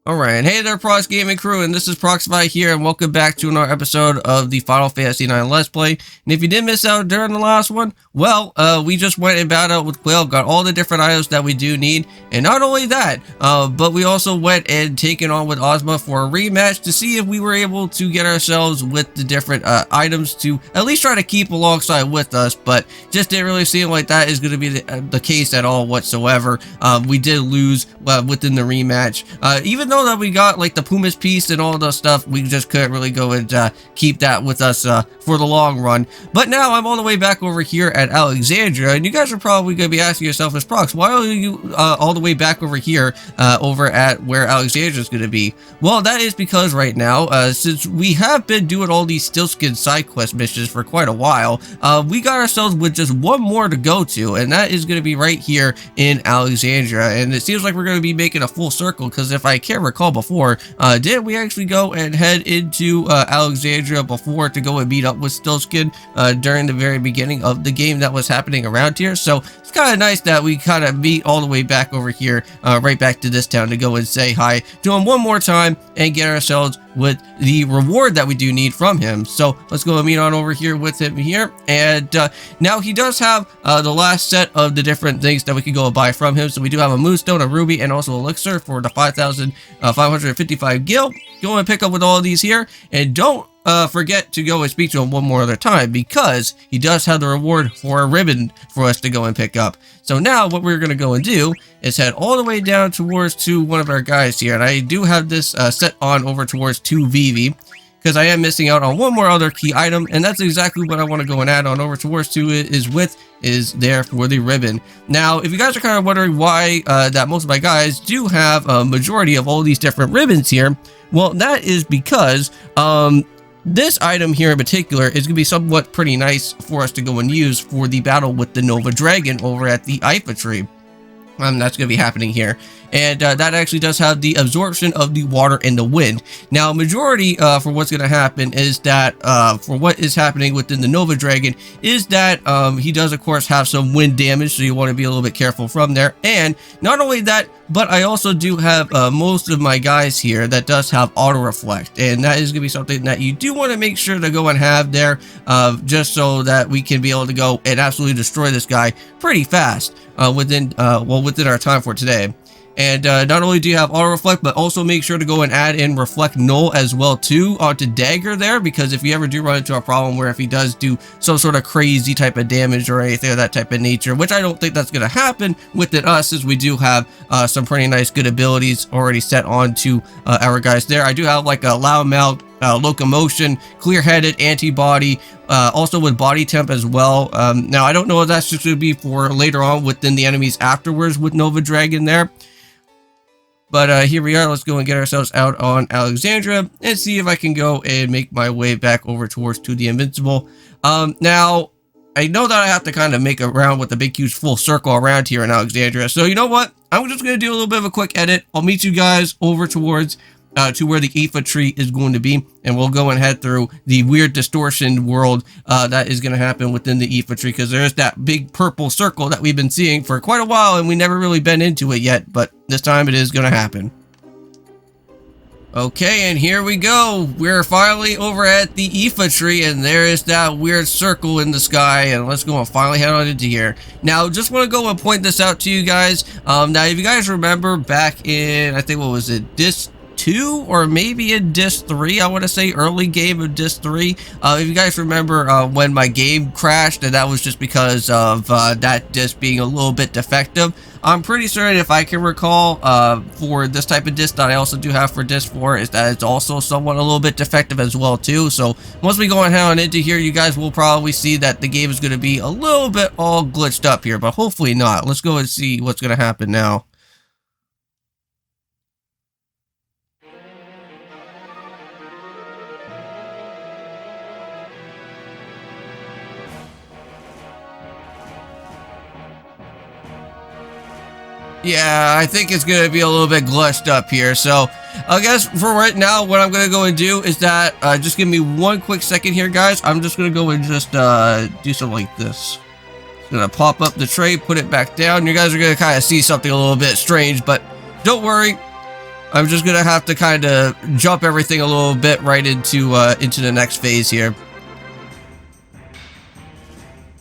Alright, hey there Prox Gaming Crew, and this is Proxify here, and welcome back to another episode of the Final Fantasy IX Let's Play. And if you did miss out during the last one, well, we just went and battled with Quail, got all the different items that we do need, and not only that, but we also went and taken on with Ozma for a rematch to see if we were able to get ourselves with the different items to at least try to keep alongside with us, but just didn't really seem like that is going to be the case at all whatsoever. We did lose within the rematch, even though that we got like the Puma's piece and all the stuff, we just couldn't really go and keep that with us for the long run. But now I'm all the way back over here at Alexandria, and you guys are probably going to be asking yourself as Prox, why are you all the way back over here over at where Alexandria is going to be? Well, that is because right now, since we have been doing all these Stillskin side quest missions for quite a while, we got ourselves with just one more to go to, and that is going to be right here in Alexandria. And it seems like we're going to be making a full circle, because if I can't recall before, did we actually go and head into Alexandria before to go and meet up with Stillskin during the very beginning of the game that was happening around here? So it's kind of nice that we kind of meet all the way back over here, right back to this town to go and say hi to him one more time and get ourselves with the reward that we do need from him. So let's go and meet on over here with him here. And now he does have the last set of the different things that we can go and buy from him. So we do have a moonstone, a ruby, and also elixir for the 5,555 gil. Go and pick up with all of these here, and don't forget to go and speak to him one more other time, because he does have the reward for a ribbon for us to go and pick up. So now what we're going to go and do is head all the way down towards to one of our guys here, and I do have this set on over towards to Vivi, because I am missing out on one more other key item, and that's exactly what I want to go and add on over towards to it is there for the ribbon. Now, if you guys are kind of wondering why that most of my guys do have a majority of all these different ribbons here, well, that is because this item here in particular is going to be somewhat pretty nice for us to go and use for the battle with the Nova Dragon over at the Iifa Tree. That's going to be happening here. And that actually does have the absorption of the water and the wind. Now, majority for what's going to happen is that for what is happening within the Nova Dragon is that he does, of course, have some wind damage, so you want to be a little bit careful from there. And not only that, but I also do have most of my guys here that does have auto reflect, and that is going to be something that you do want to make sure to go and have there, just so that we can be able to go and absolutely destroy this guy pretty fast within our time for today. And not only do you have auto reflect, but also make sure to go and add in reflect null as well too onto Dagger there, because if you ever do run into a problem where if he does do some sort of crazy type of damage or anything of that type of nature, which I don't think that's going to happen within us, as we do have some pretty nice good abilities already set onto our guys there. I do have like a loudmouth, locomotion, clear-headed, antibody, also with body temp as well. Now I don't know if that's just going to be for later on within the enemies afterwards with Nova Dragon there. But here we are. Let's go and get ourselves out on Alexandria and see if I can go and make my way back over towards to the Invincible. Now, I know that I have to kind of make a round with the big huge full circle around here in Alexandria. So you know what? I'm just going to do a little bit of a quick edit. I'll meet you guys over towards to where the Iifa Tree is going to be, and we'll go and head through the weird distortion world that is going to happen within the Iifa Tree, because there's that big purple circle that we've been seeing for quite a while, and we never really been into it yet, but this time it is going to happen. Okay, and here we go. We're finally over at the Iifa Tree, and there is that weird circle in the sky, and let's go and finally head on into here. Now, just want to go and point this out to you guys. Now, if you guys remember back in, I think, what was it, Disc 2 or maybe in Disc 3, I want to say early game of Disc 3. If you guys remember when my game crashed, and that was just because of that disc being a little bit defective. I'm pretty certain, if I can recall, for this type of disc that I also do have for Disc 4, is that it's also somewhat a little bit defective as well too. So once we go and head on into here, you guys will probably see that the game is going to be a little bit all glitched up here, but hopefully not. Let's go and see what's going to happen now. Yeah, I think it's going to be a little bit glitched up here. So I guess for right now, what I'm going to go and do is that, just give me one quick second here, guys. I'm just going to go and just do something like this. Just going to pop up the tray, put it back down. You guys are going to kind of see something a little bit strange, but don't worry. I'm just gonna have to kind of jump everything a little bit right into the next phase here.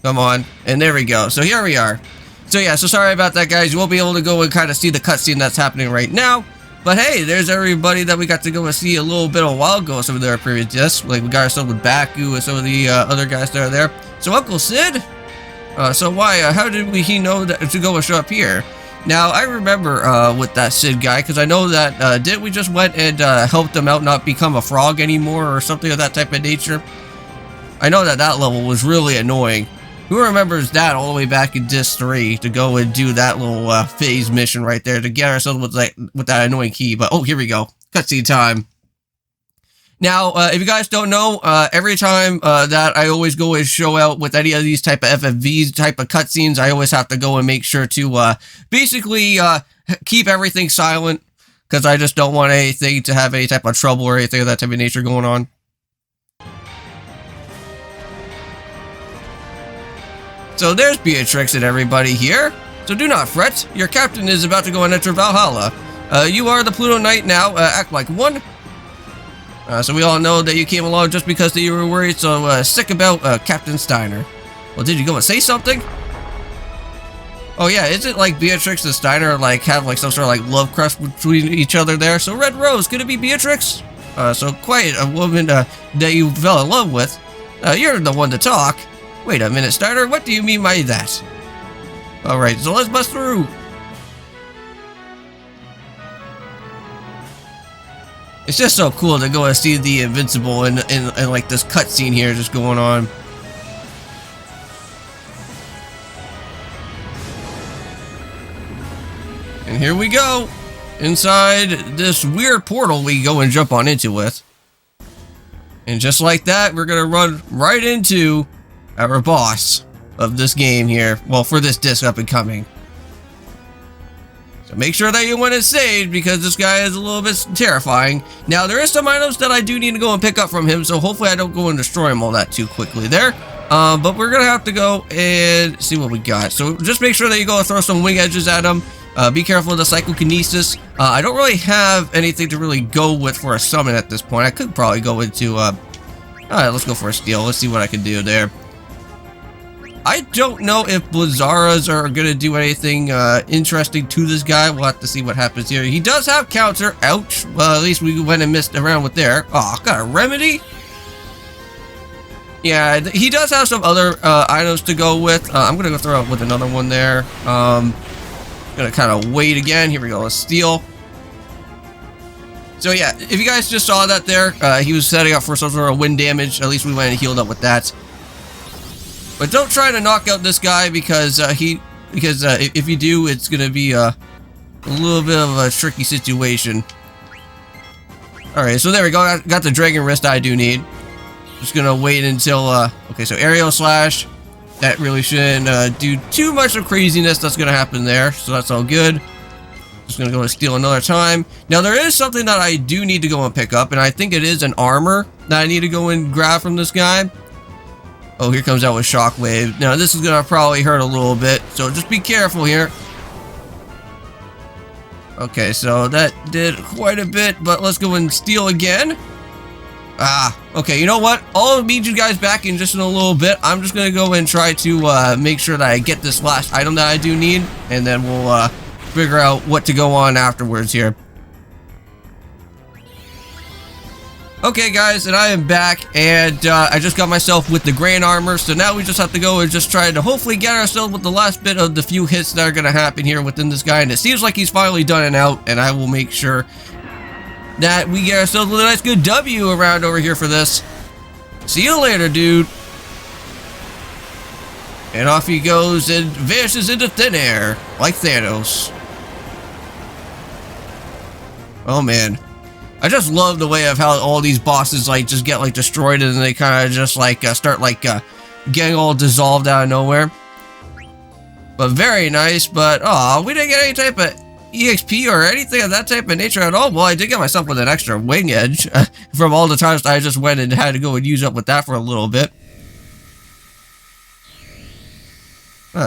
Come on, and there we go. So here we are. So yeah, so sorry about that, guys. You won't be able to go and kind of see the cutscene that's happening right now. But hey, there's everybody that we got to go and see a little bit a while ago. Some of their previous discs, like we got ourselves with Baku and some of the other guys that are there. So Uncle Sid, so why? How did he know that to go and show up here? Now I remember with that Sid guy, because I know that didn't we just went and helped him out not become a frog anymore or something of that type of nature? I know that that level was really annoying. Who remembers that all the way back in Disc 3 to go and do that little phase mission right there to get ourselves with that annoying key? But oh, here we go, cutscene time. Now, if you guys don't know, every time that I always go and show out with any of these type of FFVs, type of cutscenes, I always have to go and make sure to basically keep everything silent, because I just don't want anything to have any type of trouble or anything of that type of nature going on. So there's Beatrix and everybody here. So do not fret, your captain is about to go and enter Valhalla. You are the Pluto Knight now, act like one. So we all know that you came along just because that you were worried so sick about Captain Steiner. Well, did you go and say something? Oh yeah, isn't like Beatrix and Steiner like have like some sort of like love crush between each other there? So Red Rose, could it be Beatrix? So quite a woman that you fell in love with. You're the one to talk. Wait a minute, Steiner, what do you mean by that? Alright, so let's bust through. It's just so cool to go and see the Invincible and like this cutscene here just going on. And here we go. Inside this weird portal we go and jump on into with. And just like that, we're gonna run right into our boss of this game here. Well, for this disc up and coming. So make sure that you want it saved, because this guy is a little bit terrifying. Now, there is some items that I do need to go and pick up from him, so hopefully I don't go and destroy him all that too quickly there. But we're gonna have to go and see what we got. So just make sure that you go and throw some wing edges at him. Be careful of the psychokinesis. I don't really have anything to really go with for a summon at this point. I could probably go into alright, let's go for a steal. Let's see what I can do there. I don't know if Blizzaras are going to do anything interesting to this guy. We'll have to see what happens here. He does have counter. Ouch. Well, at least we went and missed around with there. Oh, got a remedy? Yeah, he does have some other items to go with. I'm going to go throw out with another one there. Going to kind of wait again. Here we go. Let's steal. So yeah, if you guys just saw that there, he was setting up for some sort of wind damage. At least we went and healed up with that. But don't try to knock out this guy, because if you do, it's gonna be a little bit of a tricky situation. Alright, so there we go. Got the dragon wrist I do need. Just gonna wait until okay, so aerial slash. That really shouldn't do too much of craziness that's gonna happen there, so that's all good. Just gonna go and steal another time. Now there is something that I do need to go and pick up, and I think it is an armor that I need to go and grab from this guy. Oh, here comes out with Shockwave. Now, this is going to probably hurt a little bit, so just be careful here. Okay, so that did quite a bit, but let's go and steal again. Ah, okay, you know what? I'll meet you guys back in just in a little bit. I'm just going to go and try to make sure that I get this last item that I do need, and then we'll figure out what to go on afterwards here. Okay guys, and I am back, and I just got myself with the grain armor, so now we just have to go and just try to hopefully get ourselves with the last bit of the few hits that are going to happen here within this guy, and it seems like he's finally done and out, and I will make sure that we get ourselves with a nice good W around over here for this. See you later, dude. And off he goes and vanishes into thin air, like Thanos. Oh man. I just love the way of how all these bosses like just get like destroyed, and then they kind of just like start like getting all dissolved out of nowhere. But very nice. But oh, we didn't get any type of EXP or anything of that type of nature at all. Well, I did get myself with an extra wing edge from all the times I just went and had to go and use up with that for a little bit.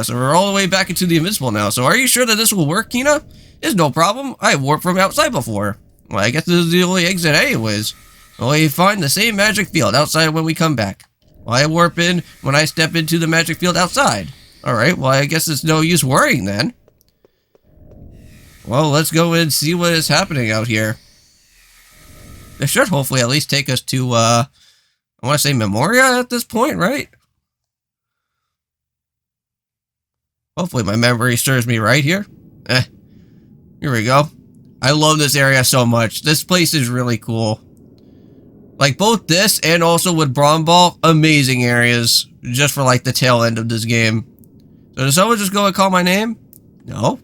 So we're all the way back into the Invincible now. So are you sure that this will work, Kina? It's no problem. I warped from outside before. Well, I guess this is the only exit anyways. Well, we find the same magic field outside when we come back. Well, I warp in when I step into the magic field outside. Alright, well, I guess it's no use worrying then. Well, let's go and see what is happening out here. This should hopefully at least take us to, I want to say Memoria at this point, right? Hopefully my memory serves me right here. Here we go. I love this area so much. This place is really cool. Like, both this and also with Ball, amazing areas. Just for, like, the tail end of this game. So did someone just go and call my name? No?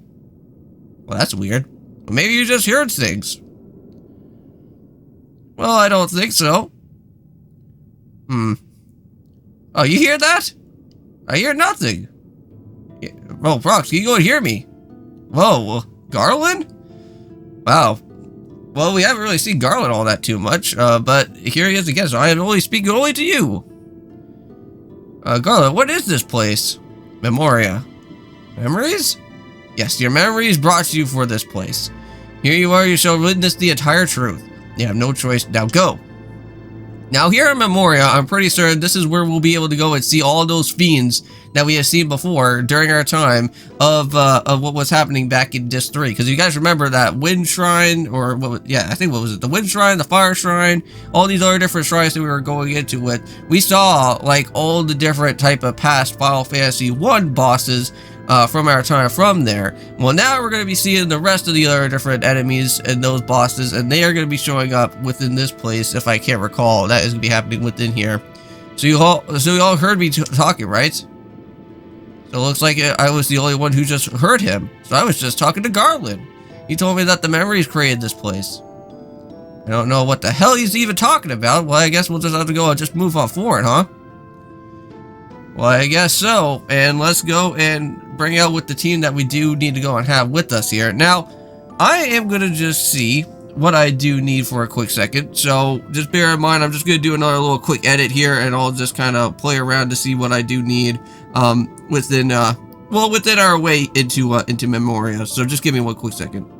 Well, that's weird. Well, maybe you just heard things. Well, I don't think so. Oh, you hear that? I hear nothing. Yeah. Oh, Prox, can you go and hear me? Whoa, Garland? Wow. Well, we haven't really seen Garland all that too much, but here he is again, so I am only speaking only to you. Garland, what is this place? Memoria. Memories? Yes, your memories brought you for this place. Here you are, you shall witness the entire truth. You have no choice, now go. Now here in Memoria, I'm pretty certain this is where we'll be able to go and see all those fiends that we have seen before during our time of what was happening back in Disc 3. Because you guys remember that Wind Shrine, or I think what was it? The Wind Shrine, the Fire Shrine, all these other different shrines that we were going into with. We saw like all the different type of past Final Fantasy 1 bosses from our time from there. Well, now we're going to be seeing the rest of the other different enemies and those bosses, and they are going to be showing up within this place, if I can't recall. That is going to be happening within here. So you all heard me talking, right? So it looks like I was the only one who just heard him. So I was just talking to Garland. He told me that the memories created this place. I don't know what the hell he's even talking about. Well, I guess we'll just have to go and just move on forward, huh? Well, I guess so. And let's go and bring out with the team that we do need to go and have with us here. Now, I am going to just see what I do need for a quick second. So just bear in mind, I'm just going to do another little quick edit here, and I'll just kind of play around to see what I do need within our way into Memoria. So just give me one quick second.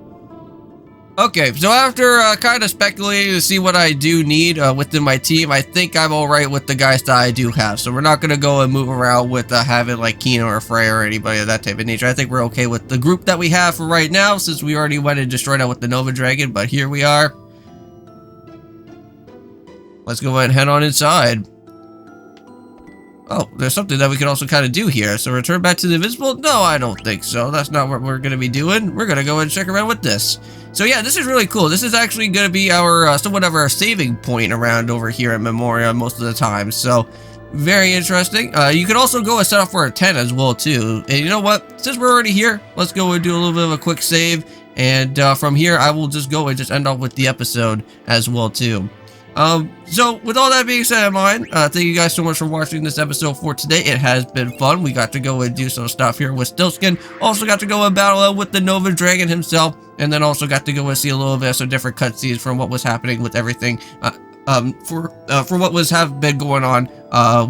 Okay, so after kind of speculating to see what I do need within my team, I think I'm alright with the guys that I do have. So we're not going to go and move around with having like Kino or Freya or anybody of that type of nature. I think we're okay with the group that we have for right now, since we already went and destroyed out with the Nova Dragon. But here we are. Let's go ahead and head on inside. Oh, there's something that we can also kind of do here. So return back to the invisible? No, I don't think so. That's not what we're going to be doing. We're going to go and check around with this. So yeah, this is really cool. This is actually going to be our somewhat of our saving point around over here at Memoria most of the time. So very interesting. You can also go and set up for a 10 as well too. And you know what? Since we're already here, let's go and do a little bit of a quick save. And from here, I will just go and just end off with the episode as well too. So with all that being said in mind, thank you guys so much for watching this episode for today. It has been fun. We got to go and do some stuff here with Stillskin. Also got to go and battle out with the Nova Dragon himself, and then also got to go and see a little bit of some different cutscenes from what was happening with everything for what have been going on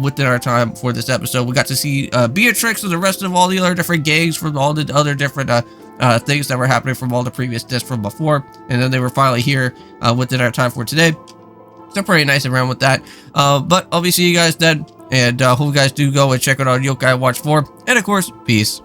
within our time for this episode. We got to see Beatrix and the rest of all the other different gangs from all the other different things that were happening from all the previous discs from before, and then they were finally here within our time for today. So pretty nice around with that. But I'll be seeing you guys then, and hope you guys do go and check out our Yokai Watch 4, and of course, peace.